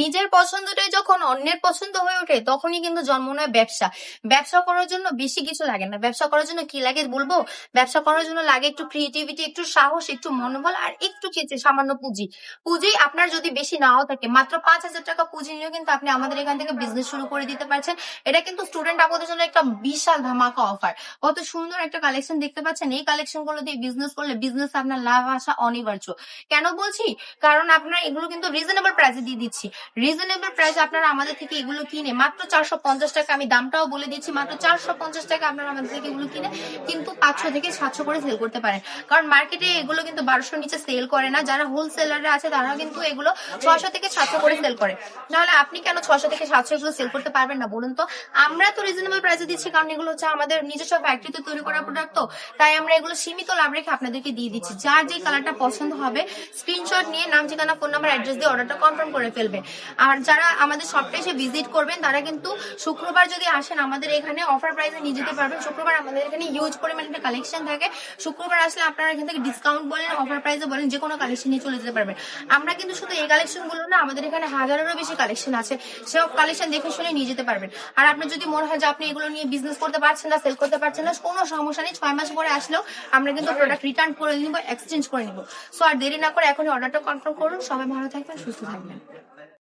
নিজের পছন্দটাই যখন অন্যের পছন্দ হয়ে ওঠে তখনই কিন্তু জন্ম নেয় ব্যবসা। ব্যবসা করার জন্য বেশি কিছু লাগে না। ব্যবসা করার জন্য কি লাগে বলবো? ব্যবসা করার জন্য লাগে একটু ক্রিয়েটিভিটি, একটু সাহস, একটু মনোবল আর একটু সামান্য পুঁজি। পুঁজি আপনার যদি বেশি নাও থাকে, মাত্র 5,000 টাকা পুঁজি নিয়েও কিন্তু আপনি আমাদের এখান থেকে বিজনেস শুরু করে দিতে পারছেন। এটা কিন্তু স্টুডেন্ট আপনাদের জন্য একটা বিশাল ধামাকা অফার। কত সুন্দর একটা কালেকশন দেখতে পাচ্ছেন। এই কালেকশন গুলো দিয়ে বিজনেস করলে বিজনেস আপনার লাভ আসা অনিবার্য। কেন বলছি? কারণ আপনার এগুলো কিন্তু রিজনেবল প্রাইসে দিয়ে দিচ্ছি। রিজনেবল প্রাইসে আপনারা আমাদের থেকে এগুলো কিনে মাত্র 450 টাকা, আমি দামটাও বলে দিচ্ছি, মাত্র 450 টাকা আপনারা আমাদের থেকে এগুলো কিনে কিন্তু 500 থেকে 700 করে সেল করতে পারেন। কারণ মার্কেটে এগুলো কিন্তু 1200 নিচে সেল করে না। যারা হোলসেলাররা আছে তারা কিন্তু এগুলো 600 থেকে 700 করে সেল করে। তাহলে আপনি কেন 600 থেকে 700 এগুলো সেল করতে পারবেন না বলুন তো? আমরা তো রিজনেবল প্রাইসে দিচ্ছি কারণ এগুলো হচ্ছে আমাদের নিজস্ব ফ্যাক্টরিতে তৈরি করা প্রোডাক্ট, তো তাই আমরা এগুলো সীমিত লাভ রেখে আপনাদেরকে দিয়ে দিচ্ছি। যার যে কালারটা পছন্দ হবে স্ক্রিনশট নিয়ে নাম, ঠিকানা, ফোন নাম্বার, অ্যাড্রেস দিয়ে অর্ডারটা কনফার্ম করে ফেলবেন। আর যারা আমাদের শপটা এসে ভিজিট করবেন তারা কিন্তু শুক্রবার যদি আসেন আমাদের এখানে অফার প্রাইসে নিয়ে যেতে পারবেন। শুক্রবার আমাদের এখানে হিউজ পরিমাণে কালেকশন থাকে। শুক্রবার আসলে আপনারা এখান থেকে ডিসকাউন্ট বলেন, অফার প্রাইসে বলেন, যে কোনো কালেকশন নিয়ে চলে যেতে পারবেন। আমরা কিন্তু শুধু এই কালেকশন গুলো না, আমাদের এখানে হাজারেরও বেশি কালেকশন আছে। সব কালেকশন দেখে শুনে নিয়ে যেতে পারবেন। আর আপনার যদি মনে হয় যে আপনি এগুলো নিয়ে বিজনেস করতে পারছেন না, সেল করতে পারছেন না, কোনো সমস্যা নেই। 6 মাস পরে আসলেও আমরা কিন্তু প্রোডাক্ট রিটার্ন করে নিব, এক্সচেঞ্জ করে নিব। সো আর দেরি না করে এখনই অর্ডারটা কনফার্ম করুন। সবাই ভালো থাকবেন, সুস্থ থাকবেন।